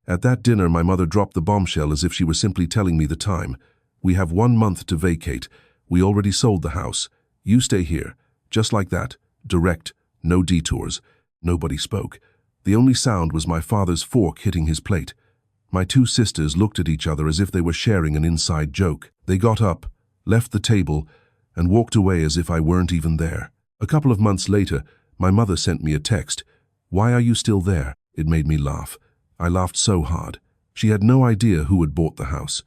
At that dinner, my mother dropped the bombshell as if she were simply telling me the time. "We have 1 month to vacate. We already sold the house. You stay here." Just like that, direct, no detours. Nobody spoke. The only sound was my father's fork hitting his plate. My two sisters looked at each other as if they were sharing an inside joke. They got up, left the table, and walked away as if I weren't even there. A couple of months later, my mother sent me a text. "Why are you still there?" It made me laugh. I laughed so hard. She had no idea who had bought the house.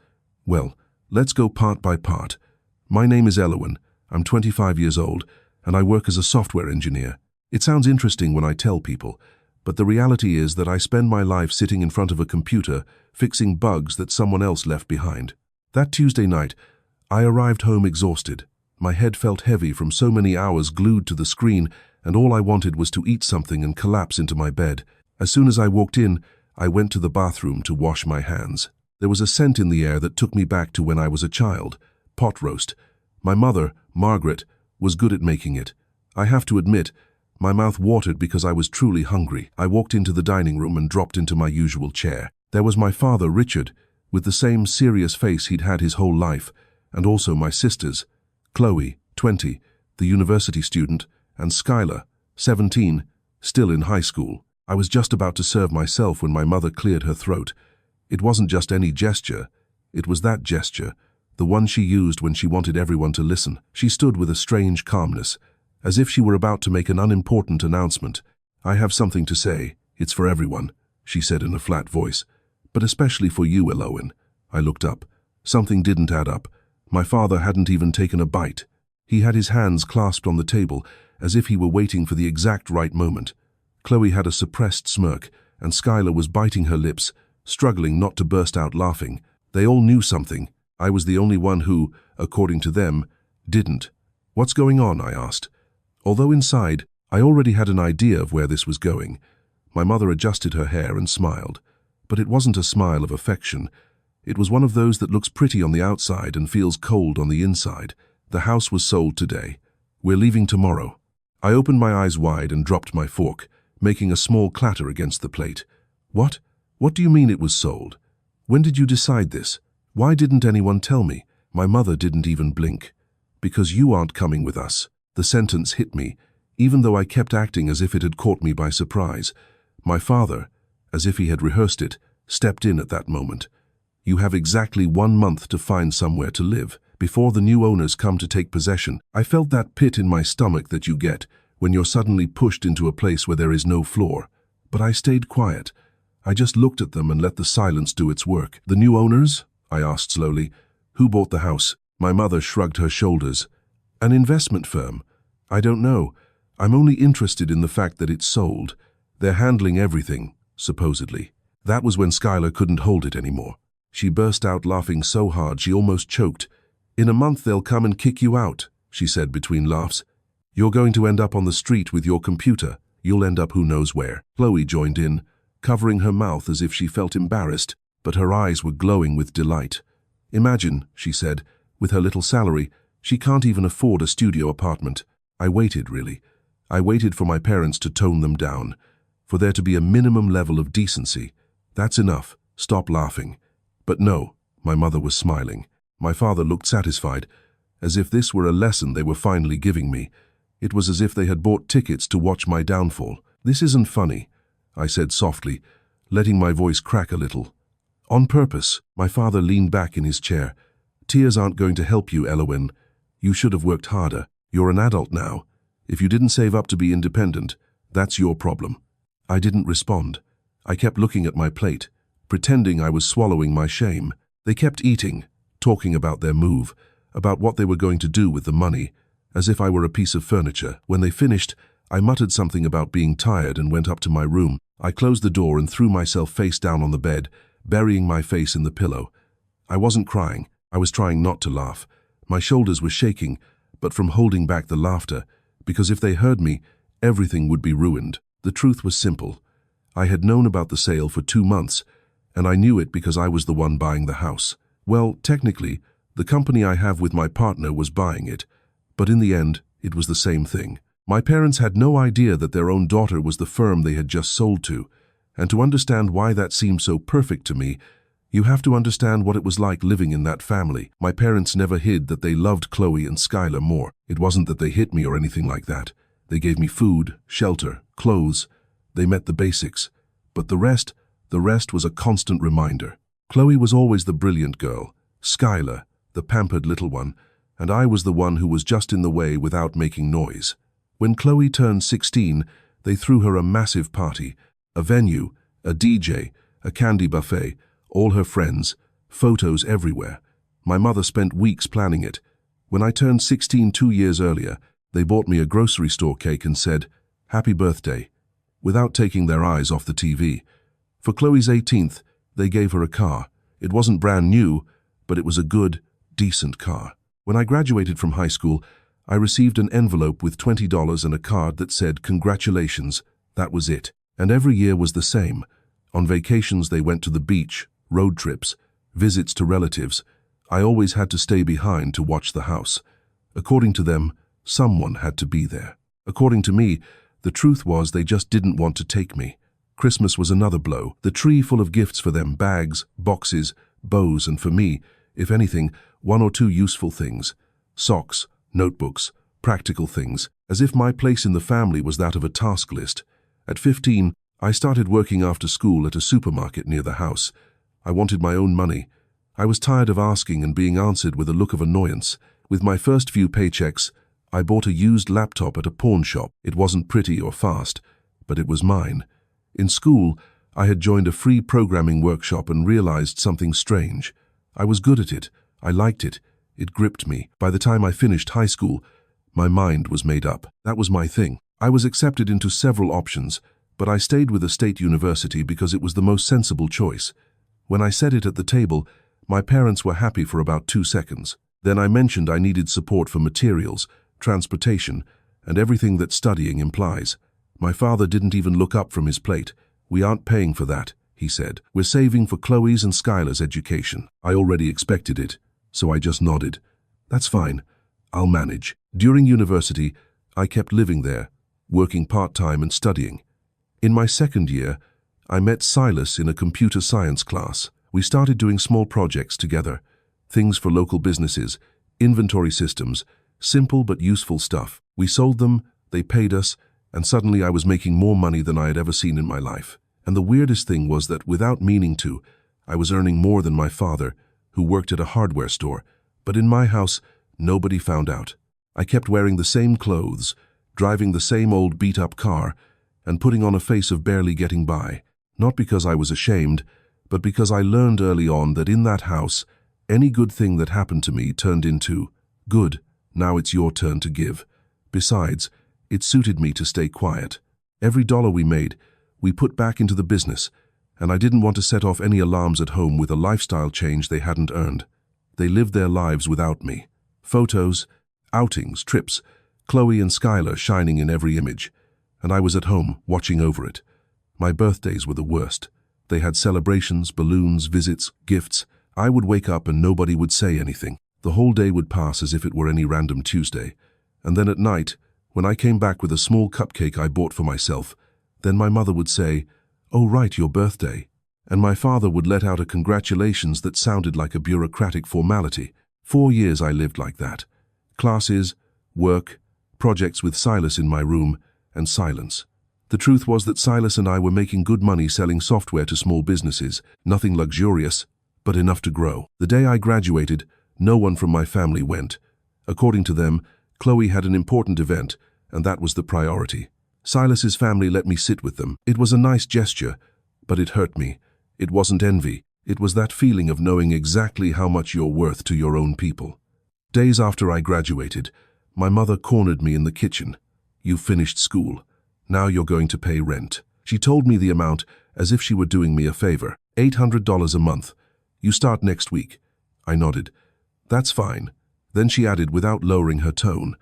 Well, let's go part by part. My name is Elowen. I'm 25 years old, and I work as a software engineer. It sounds interesting when I tell people, but the reality is that I spend my life sitting in front of a computer, fixing bugs that someone else left behind. That Tuesday night, I arrived home exhausted. My head felt heavy from so many hours glued to the screen, and all I wanted was to eat something and collapse into my bed. As soon as I walked in, I went to the bathroom to wash my hands. There was a scent in the air that took me back to when I was a child. Pot roast. My mother, Margaret, was good at making it. I have to admit, my mouth watered because I was truly hungry. I walked into the dining room and dropped into my usual chair. There was my father, Richard, with the same serious face he'd had his whole life, and also my sisters, Chloe, 20, the university student, and Skylar, 17, still in high school. I was just about to serve myself when my mother cleared her throat. It wasn't just any gesture. It was that gesture, the one she used when she wanted everyone to listen. She stood with a strange calmness, as if she were about to make an unimportant announcement. "I have something to say. It's for everyone," she said in a flat voice. "But especially for you, Elowen." I looked up. Something didn't add up. My father hadn't even taken a bite. He had his hands clasped on the table, as if he were waiting for the exact right moment. Chloe had a suppressed smirk, and Skylar was biting her lips, struggling not to burst out laughing. They all knew something. I was the only one who, according to them, didn't. "What's going on?" I asked. Although inside, I already had an idea of where this was going. My mother adjusted her hair and smiled. But it wasn't a smile of affection. It was one of those that looks pretty on the outside and feels cold on the inside. "The house was sold today. We're leaving tomorrow." I opened my eyes wide and dropped my fork, making a small clatter against the plate. "What? What do you mean it was sold? When did you decide this? Why didn't anyone tell me?" My mother didn't even blink. "Because you aren't coming with us." The sentence hit me, even though I kept acting as if it had caught me by surprise. My father, as if he had rehearsed it, stepped in at that moment. "You have exactly 1 month to find somewhere to live, before the new owners come to take possession." I felt that pit in my stomach that you get when you're suddenly pushed into a place where there is no floor. But I stayed quiet. I just looked at them and let the silence do its work. "The new owners?" I asked slowly. "Who bought the house?" My mother shrugged her shoulders. "An investment firm. I don't know. I'm only interested in the fact that it's sold. They're handling everything, supposedly." That was when Skylar couldn't hold it anymore. She burst out laughing so hard she almost choked. "In a month they'll come and kick you out," she said between laughs. "You're going to end up on the street with your computer. You'll end up who knows where." Chloe joined in, covering her mouth as if she felt embarrassed, but her eyes were glowing with delight. "Imagine," she said, "with her little salary, she can't even afford a studio apartment." I waited, really. I waited for my parents to tone them down, for there to be a minimum level of decency. "That's enough. Stop laughing." But no, my mother was smiling. My father looked satisfied, as if this were a lesson they were finally giving me. It was as if they had bought tickets to watch my downfall. "This isn't funny," I said softly, letting my voice crack a little. "On purpose." My father leaned back in his chair. "Tears aren't going to help you, Elowen. You should have worked harder. You're an adult now. If you didn't save up to be independent, that's your problem." I didn't respond. I kept looking at my plate, pretending I was swallowing my shame. They kept eating, talking about their move, about what they were going to do with the money, as if I were a piece of furniture. When they finished, I muttered something about being tired and went up to my room. I closed the door and threw myself face down on the bed, burying my face in the pillow. I wasn't crying. I was trying not to laugh. My shoulders were shaking, but from holding back the laughter, because if they heard me, everything would be ruined. The truth was simple. I had known about the sale for 2 months, and I knew it because I was the one buying the house. Well, technically, the company I have with my partner was buying it, but in the end, it was the same thing. My parents had no idea that their own daughter was the firm they had just sold to, And to understand why that seemed so perfect to me, you have to understand what it was like living in that family. My parents never hid that they loved Chloe and Skylar more. It wasn't that they hit me or anything like that. They gave me food, shelter, clothes. They met the basics. But the rest was a constant reminder. Chloe was always the brilliant girl, Skylar, the pampered little one, and I was the one who was just in the way without making noise. When Chloe turned 16, they threw her a massive party, a venue, a DJ, a candy buffet, all her friends, photos everywhere. My mother spent weeks planning it. When I turned 16 2 years earlier, they bought me a grocery store cake and said, "Happy birthday," without taking their eyes off the TV. For Chloe's 18th, they gave her a car. It wasn't brand new, but it was a good, decent car. When I graduated from high school, I received an envelope with $20 and a card that said, "Congratulations." That was it. And every year was the same. On vacations, they went to the beach, road trips, visits to relatives. I always had to stay behind to watch the house. According to them, someone had to be there. According to me, the truth was they just didn't want to take me. Christmas was another blow. The tree full of gifts for them, bags, boxes, bows, and for me, if anything, 1 or 2 useful things. Socks, notebooks, practical things, as if my place in the family was that of a task list. At 15, I started working after school at a supermarket near the house. I wanted my own money. I was tired of asking and being answered with a look of annoyance. With my first few paychecks, I bought a used laptop at a pawn shop. It wasn't pretty or fast, but it was mine. In school, I had joined a free programming workshop and realized something strange. I was good at it. I liked it. It gripped me. By the time I finished high school, my mind was made up. That was my thing. I was accepted into several options, but I stayed with a state university because it was the most sensible choice. When I said it at the table, my parents were happy for about 2 seconds. Then I mentioned I needed support for materials, transportation, and everything that studying implies. My father didn't even look up from his plate. "We aren't paying for that," he said. "We're saving for Chloe's and Skylar's education." I already expected it, so I just nodded. "That's fine. I'll manage." During university, I kept living there, working part-time and studying. In my second year, I met Silas in a computer science class. We started doing small projects together, things for local businesses, inventory systems, simple but useful stuff. We sold them, they paid us, and suddenly I was making more money than I had ever seen in my life. And the weirdest thing was that, without meaning to, I was earning more than my father, who worked at a hardware store. But in my house, nobody found out. I kept wearing the same clothes, driving the same old beat-up car, and putting on a face of barely getting by. Not because I was ashamed, but because I learned early on that in that house, any good thing that happened to me turned into, "Good, now it's your turn to give." Besides, it suited me to stay quiet. Every dollar we made, we put back into the business, and I didn't want to set off any alarms at home with a lifestyle change they hadn't earned. They lived their lives without me. Photos, outings, trips, Chloe and Skylar shining in every image, and I was at home, watching over it. My birthdays were the worst. They had celebrations, balloons, visits, gifts. I would wake up and nobody would say anything. The whole day would pass as if it were any random Tuesday. And then at night, when I came back with a small cupcake I bought for myself, then my mother would say, "Oh right, your birthday." And my father would let out a congratulations that sounded like a bureaucratic formality. 4 years I lived like that. Classes, work, projects with Silas in my room, and silence. The truth was that Silas and I were making good money selling software to small businesses, nothing luxurious, but enough to grow. The day I graduated, no one from my family went. According to them, Chloe had an important event, and that was the priority. Silas's family let me sit with them. It was a nice gesture, but it hurt me. It wasn't envy. It was that feeling of knowing exactly how much you're worth to your own people. Days after I graduated, my mother cornered me in the kitchen. "You've finished school. Now you're going to pay rent." She told me the amount as if she were doing me a favor. $800 a month. "You start next week." I nodded. "That's fine." Then she added without lowering her tone,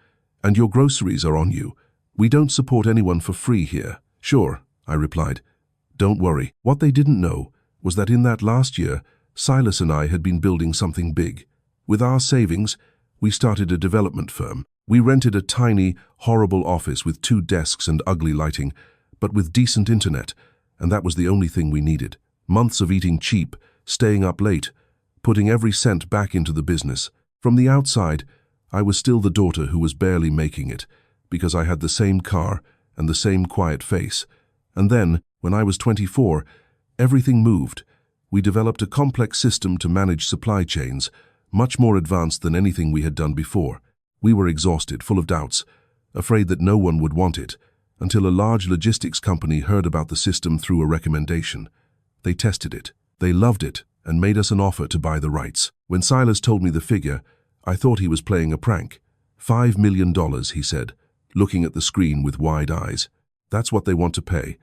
"And your groceries are on you. We don't support anyone for free here." "Sure," I replied. "Don't worry." What they didn't know was that in that last year, Silas and I had been building something big. With our savings, we started a development firm. We rented a tiny, horrible office with 2 desks and ugly lighting, but with decent internet, and that was the only thing we needed. Months of eating cheap, staying up late, putting every cent back into the business. From the outside, I was still the daughter who was barely making it, because I had the same car and the same quiet face. And then, when I was 24, everything moved. We developed a complex system to manage supply chains, much more advanced than anything we had done before. We were exhausted, full of doubts, afraid that no one would want it, until a large logistics company heard about the system through a recommendation. They tested it. They loved it and made us an offer to buy the rights. When Silas told me the figure, I thought he was playing a prank. $5 million, he said, looking at the screen with wide eyes. That's what they want to pay.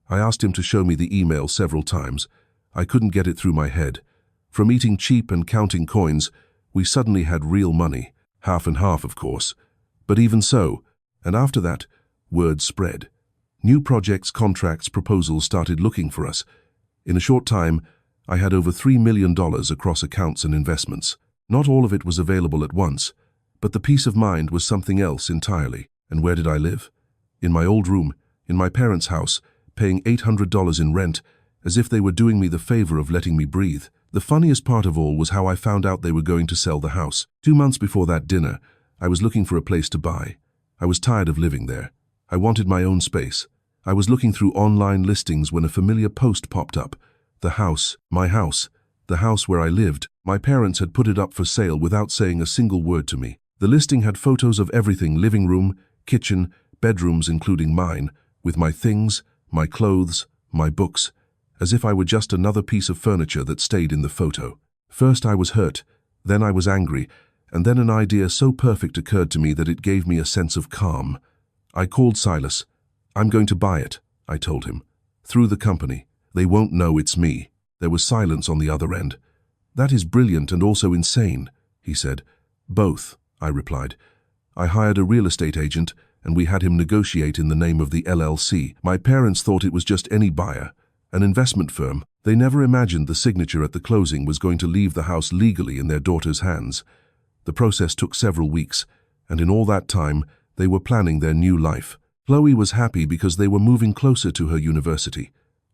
I asked him to show me the email several times. I couldn't get it through my head. From eating cheap and counting coins, we suddenly had real money. Half and half, of course. But even so, and after that, word spread. New projects, contracts, proposals started looking for us. In a short time, I had over $3 million across accounts and investments. Not all of it was available at once, but the peace of mind was something else entirely. And where did I live? In my old room, in my parents' house, paying $800 in rent, as if they were doing me the favor of letting me breathe. The funniest part of all was how I found out they were going to sell the house. 2 months before that dinner, I was looking for a place to buy. I was tired of living there. I wanted my own space. I was looking through online listings when a familiar post popped up. The house, my house, the house where I lived. My parents had put it up for sale without saying a single word to me. The listing had photos of everything: living room, kitchen, bedrooms including mine, with my things, my clothes, my books, as if I were just another piece of furniture that stayed in the photo. First I was hurt, then I was angry, and then an idea so perfect occurred to me that it gave me a sense of calm. I called Silas. I'm going to buy it, I told him. Through the company. They won't know it's me. There was silence on the other end. That is brilliant and also insane, he said. Both, I replied. I hired a real estate agent, and we had him negotiate in the name of the LLC. My parents thought it was just any buyer, an investment firm. They never imagined the signature at the closing was going to leave the house legally in their daughter's hands. The process took several weeks, and in all that time, they were planning their new life. Chloe was happy because they were moving closer to her university.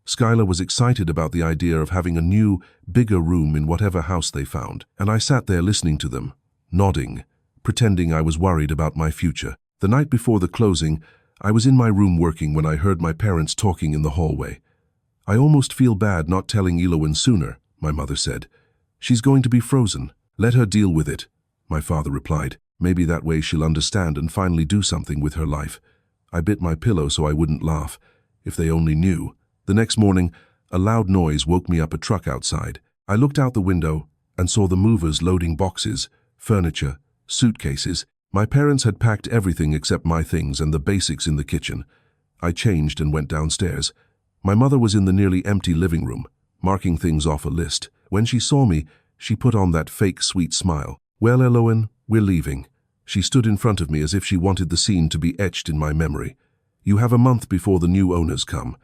Skylar was excited about the idea of having a new, bigger room in whatever house they found, and I sat there listening to them, nodding, pretending I was worried about my future. The night before the closing, I was in my room working when I heard my parents talking in the hallway. I almost feel bad not telling Elowen sooner, my mother said. She's going to be frozen. Let her deal with it, my father replied. Maybe that way she'll understand and finally do something with her life. I bit my pillow so I wouldn't laugh. If they only knew. The next morning, a loud noise woke me up. A truck outside. I looked out the window and saw the movers loading boxes, furniture, suitcases. My parents had packed everything except my things and the basics in the kitchen. I changed and went downstairs. My mother was in the nearly empty living room, marking things off a list. When she saw me, she put on that fake sweet smile. Well, Elowen, we're leaving. She stood in front of me as if she wanted the scene to be etched in my memory. You have a month before the new owners come.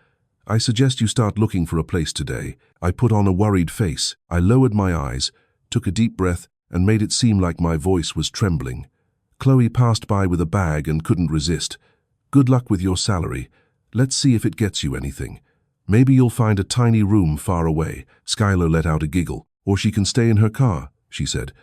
I suggest you start looking for a place today. I put on a worried face. I lowered my eyes, took a deep breath, and made it seem like my voice was trembling. Chloe passed by with a bag and couldn't resist. Good luck with your salary. Let's see if it gets you anything. Maybe you'll find a tiny room far away. Skylar let out a giggle. Or she can stay in her car, she said.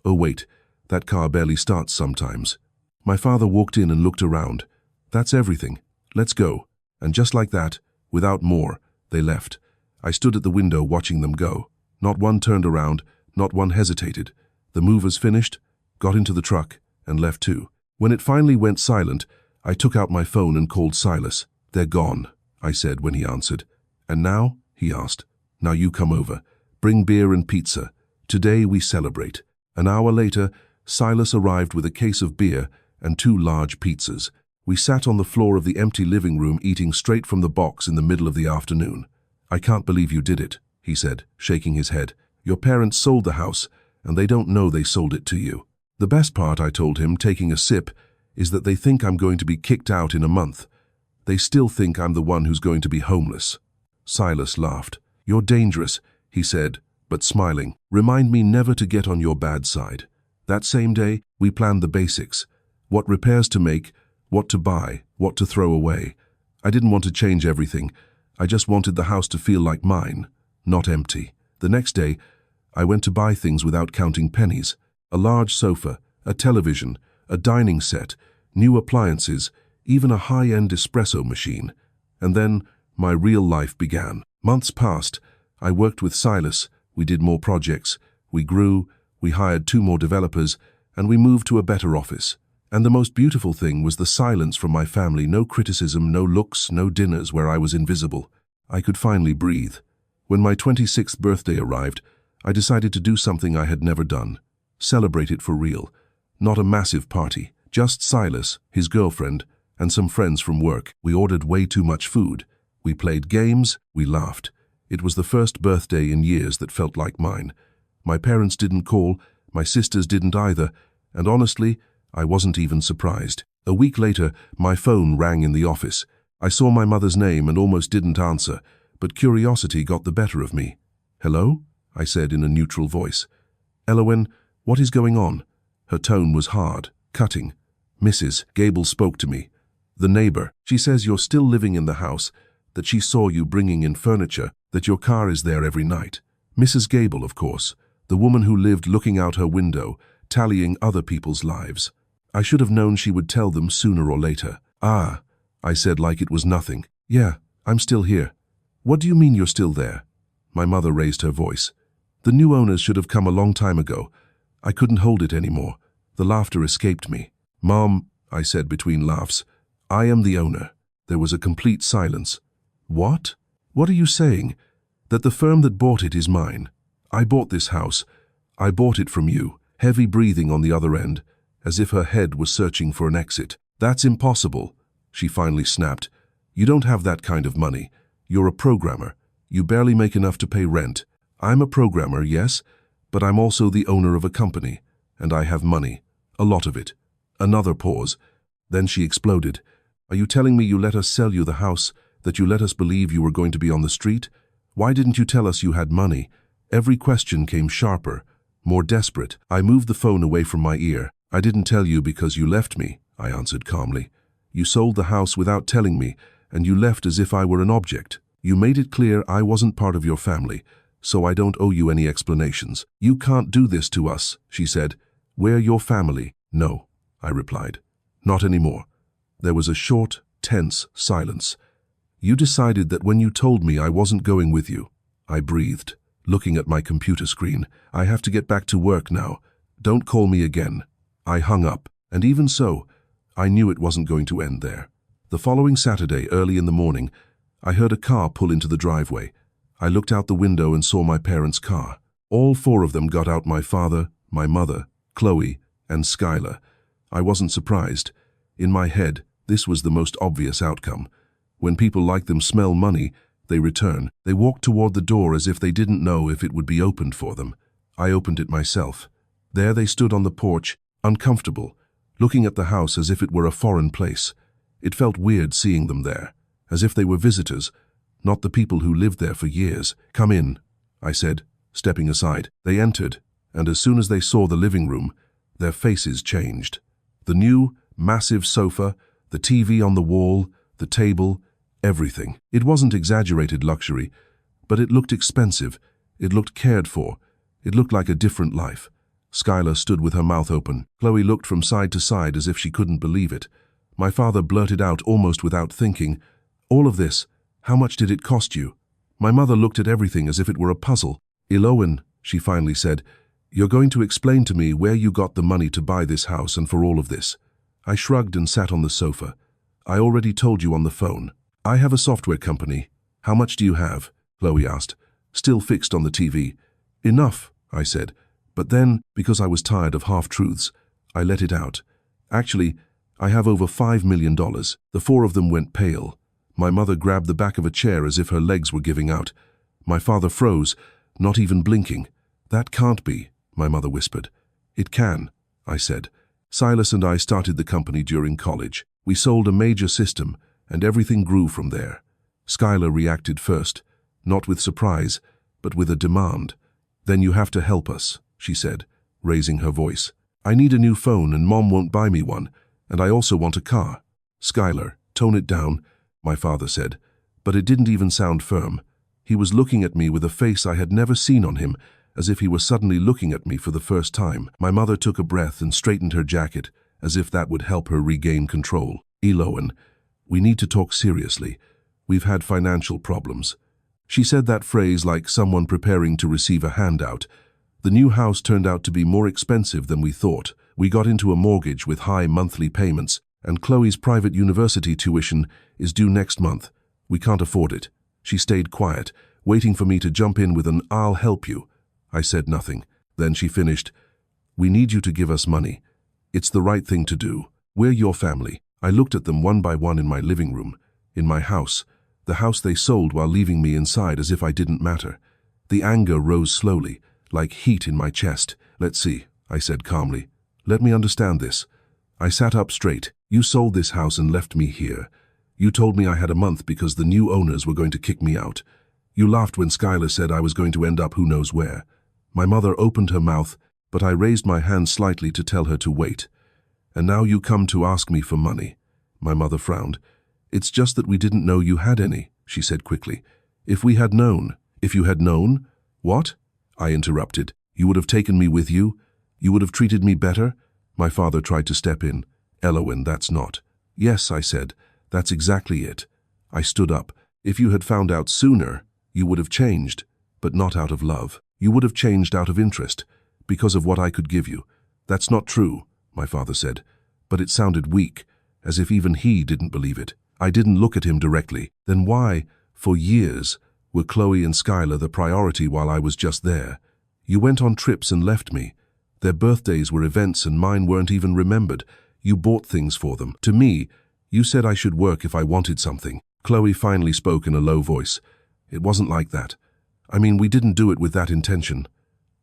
Oh wait, that car barely starts sometimes. My father walked in and looked around. That's everything. Let's go. And just like that, without more, they left. I stood at the window watching them go. Not one turned around, not one hesitated. The movers finished, got into the truck, and left too. When it finally went silent, I took out my phone and called Silas. They're gone, I said when he answered. And now? He asked. Now you come over. Bring beer and pizza. Today we celebrate. An hour later, Silas arrived with a case of beer and 2 large pizzas. We sat on the floor of the empty living room eating straight from the box in the middle of the afternoon. I can't believe you did it, he said, shaking his head. Your parents sold the house, and they don't know they sold it to you. The best part, I told him, taking a sip, is that they think I'm going to be kicked out in a month. They still think I'm the one who's going to be homeless. Silas laughed. You're dangerous, he said, but smiling. Remind me never to get on your bad side. That same day, we planned the basics. What repairs to make, what to buy, what to throw away. I didn't want to change everything. I just wanted the house to feel like mine, not empty. The next day, I went to buy things without counting pennies. A large sofa, a television, a dining set, new appliances, even a high-end espresso machine. And then my real life began. Months passed. I worked with Silas. We did more projects. We grew. We hired 2 more developers. And we moved to a better office. And the most beautiful thing was the silence from my family. No criticism, no looks, no dinners where I was invisible. I could finally breathe. When my 26th birthday arrived, I decided to do something I had never done. Celebrate it for real. Not a massive party. Just Silas, his girlfriend, and some friends from work. We ordered way too much food. We played games. We laughed. It was the first birthday in years that felt like mine. My parents didn't call. My sisters didn't either. And honestly, I wasn't even surprised. A week later, my phone rang in the office. I saw my mother's name and almost didn't answer, but curiosity got the better of me. "Hello?" I said in a neutral voice. "Elowen, what is going on?" Her tone was hard, cutting. "Mrs. Gable spoke to me. The neighbor. She says you're still living in the house, that she saw you bringing in furniture, that your car is there every night." Mrs. Gable, of course, the woman who lived looking out her window, tallying other people's lives. I should have known she would tell them sooner or later. "Ah," I said like it was nothing. "Yeah, I'm still here." "What do you mean you're still there?" My mother raised her voice. "The new owners should have come a long time ago. I couldn't hold it anymore." The laughter escaped me. "Mom," I said between laughs, "I am the owner." There was a complete silence. "What? What are you saying? That the firm that bought it is mine? I bought this house. I bought it from you." Heavy breathing on the other end, as if her head was searching for an exit. "That's impossible," she finally snapped. "You don't have that kind of money. You're a programmer. You barely make enough to pay rent. I'm a programmer, yes, but I'm also the owner of a company, and I have money. A lot of it." Another pause. Then she exploded. "Are you telling me you let us sell you the house, that you let us believe you were going to be on the street? Why didn't you tell us you had money?" Every question came sharper, more desperate. I moved the phone away from my ear. "I didn't tell you because you left me," I answered calmly. "You sold the house without telling me, and you left as if I were an object. You made it clear I wasn't part of your family, so I don't owe you any explanations." "You can't do this to us," she said. "We're your family." "No," I replied. "Not anymore." There was a short, tense silence. "You decided that when you told me I wasn't going with you." I breathed, looking at my computer screen. "I have to get back to work now. Don't call me again." I hung up, and even so, I knew it wasn't going to end there. The following Saturday, early in the morning, I heard a car pull into the driveway. I looked out the window and saw my parents' car. All 4 of them got out: my father, my mother, Chloe, and Skylar. I wasn't surprised. In my head, this was the most obvious outcome. When people like them smell money, they return. They walked toward the door as if they didn't know if it would be opened for them. I opened it myself. There they stood on the porch, uncomfortable, looking at the house as if it were a foreign place. It felt weird seeing them there, as if they were visitors, not the people who lived there for years. "Come in," I said, stepping aside. They entered, and as soon as they saw the living room, their faces changed. The new, massive sofa, the TV on the wall, the table, everything. It wasn't exaggerated luxury, but it looked expensive. It looked cared for. It looked like a different life. Skylar stood with her mouth open. Chloe looked from side to side as if she couldn't believe it. My father blurted out almost without thinking, "All of this, how much did it cost you?" My mother looked at everything as if it were a puzzle. "Elowen," she finally said, "you're going to explain to me where you got the money to buy this house and for all of this." I shrugged and sat on the sofa. "I already told you on the phone. I have a software company. How much do you have?" Chloe asked, still fixed on the TV. "Enough," I said. But then, because I was tired of half-truths, I let it out. "Actually, I have over $5 million. The 4 of them went pale. My mother grabbed the back of a chair as if her legs were giving out. My father froze, not even blinking. "That can't be," my mother whispered. "It can," I said. "Silas and I started the company during college. We sold a major system, and everything grew from there." Skylar reacted first, not with surprise, but with a demand. "Then you have to help us," she said, raising her voice. "I need a new phone and Mom won't buy me one, and I also want a car." "Skylar, tone it down," my father said. But it didn't even sound firm. He was looking at me with a face I had never seen on him, as if he were suddenly looking at me for the first time. My mother took a breath and straightened her jacket, as if that would help her regain control. "Elowen, we need to talk seriously. We've had financial problems." She said that phrase like someone preparing to receive a handout. The new house turned out to be more expensive than we thought. We got into a mortgage with high monthly payments, and Chloe's private university tuition is due next month. We can't afford it. She stayed quiet, waiting for me to jump in with an "I'll help you." I said nothing. Then she finished, "We need you to give us money. It's the right thing to do. We're your family." I looked at them one by one in my living room, in my house, the house they sold while leaving me inside as if I didn't matter. The anger rose slowly, like heat in my chest. "Let's see," I said calmly. "Let me understand this." I sat up straight. "You sold this house and left me here. You told me I had a month because the new owners were going to kick me out. You laughed when Skylar said I was going to end up who knows where." My mother opened her mouth, but I raised my hand slightly to tell her to wait. "And now you come to ask me for money." My mother frowned. "It's just that we didn't know you had any," she said quickly. "If we had known." "If you had known?" "What?" I interrupted. "You would have taken me with you? You would have treated me better?" My father tried to step in. "Elowen, that's not." "Yes," I said. "That's exactly it." I stood up. "If you had found out sooner, you would have changed, but not out of love. You would have changed out of interest, because of what I could give you." "That's not true," my father said, but it sounded weak, as if even he didn't believe it. I didn't look at him directly. "Then why, for years, were Chloe and Skylar the priority while I was just there? You went on trips and left me. Their birthdays were events and mine weren't even remembered. You bought things for them. To me, you said I should work if I wanted something." Chloe finally spoke in a low voice. "It wasn't like that. I mean, we didn't do it with that intention."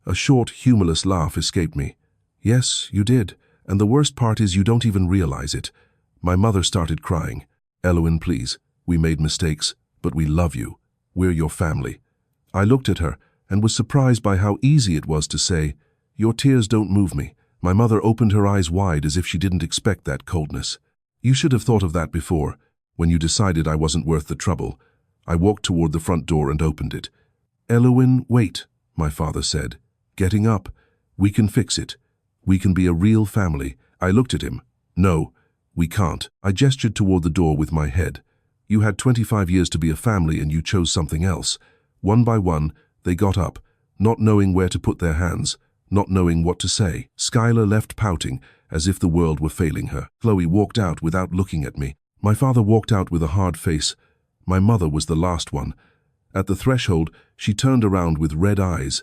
A short, humorless laugh escaped me. "Yes, you did, and the worst part is you don't even realize it." My mother started crying. "Elowen, please. We made mistakes, but we love you. We're your family." I looked at her and was surprised by how easy it was to say, "Your tears don't move me." My mother opened her eyes wide as if she didn't expect that coldness. "You should have thought of that before, when you decided I wasn't worth the trouble." I walked toward the front door and opened it. "Elowen, wait," my father said, getting up. "We can fix it. We can be a real family." I looked at him. "No, we can't." I gestured toward the door with my head. "You had 25 years to be a family and you chose something else." One by one, they got up, not knowing where to put their hands, not knowing what to say. Skylar left pouting, as if the world were failing her. Chloe walked out without looking at me. My father walked out with a hard face. My mother was the last one. At the threshold, she turned around with red eyes.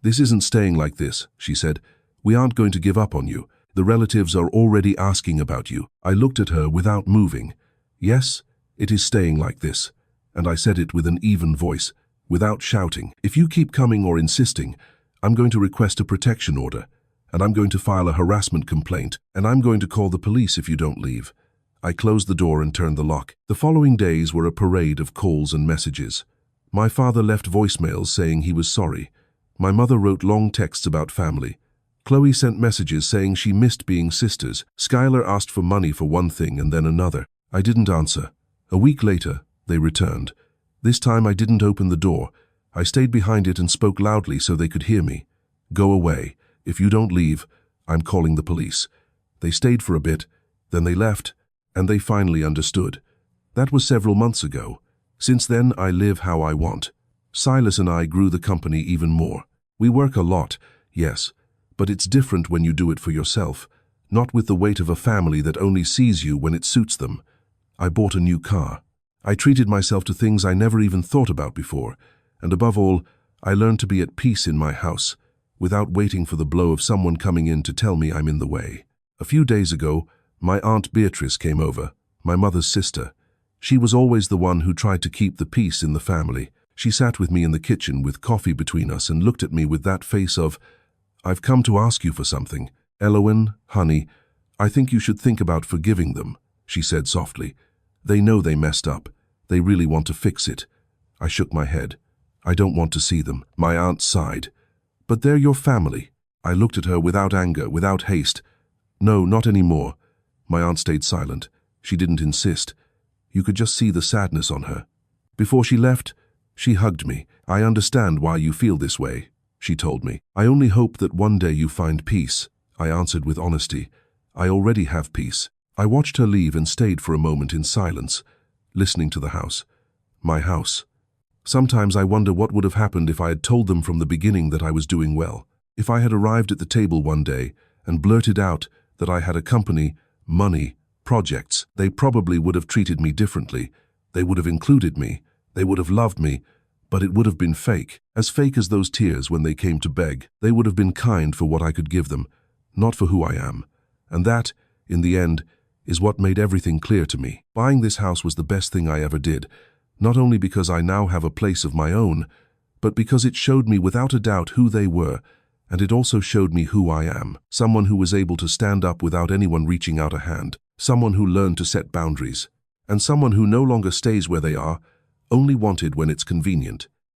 "This isn't staying like this," she said. "We aren't going to give up on you. The relatives are already asking about you." I looked at her without moving. "Yes, it is staying like this." And I said it with an even voice, without shouting. "If you keep coming or insisting, I'm going to request a protection order, and I'm going to file a harassment complaint, and I'm going to call the police if you don't leave." I closed the door and turned the lock. The following days were a parade of calls and messages. My father left voicemails saying he was sorry. My mother wrote long texts about family. Chloe sent messages saying she missed being sisters. Skylar asked for money for one thing and then another. I didn't answer. A week later, they returned. This time I didn't open the door. I stayed behind it and spoke loudly so they could hear me. "Go away. If you don't leave, I'm calling the police." They stayed for a bit, then they left, and they finally understood. That was several months ago. Since then, I live how I want. Silas and I grew the company even more. We work a lot, yes, but it's different when you do it for yourself, not with the weight of a family that only sees you when it suits them. I bought a new car. I treated myself to things I never even thought about before, and above all, I learned to be at peace in my house, without waiting for the blow of someone coming in to tell me I'm in the way. A few days ago, my Aunt Beatrice came over, my mother's sister. She was always the one who tried to keep the peace in the family. She sat with me in the kitchen with coffee between us and looked at me with that face of, "I've come to ask you for something. Elowen, honey, I think you should think about forgiving them," she said softly. "They know they messed up. They really want to fix it." I shook my head. "I don't want to see them." My aunt sighed. "But they're your family." I looked at her without anger, without haste. "No, not anymore." My aunt stayed silent. She didn't insist. You could just see the sadness on her. Before she left, she hugged me. "I understand why you feel this way," she told me. "I only hope that one day you find peace," I answered with honesty. "I already have peace." I watched her leave and stayed for a moment in silence, listening to the house. My house. Sometimes I wonder what would have happened if I had told them from the beginning that I was doing well. If I had arrived at the table one day and blurted out that I had a company, money, projects, they probably would have treated me differently. They would have included me. They would have loved me. But it would have been fake as those tears when they came to beg. They would have been kind for what I could give them, not for who I am. And that, in the end, is what made everything clear to me. Buying this house was the best thing I ever did, not only because I now have a place of my own, but because it showed me without a doubt who they were, and it also showed me who I am. Someone who was able to stand up without anyone reaching out a hand, someone who learned to set boundaries, and someone who no longer stays where they are, only wanted when it's convenient.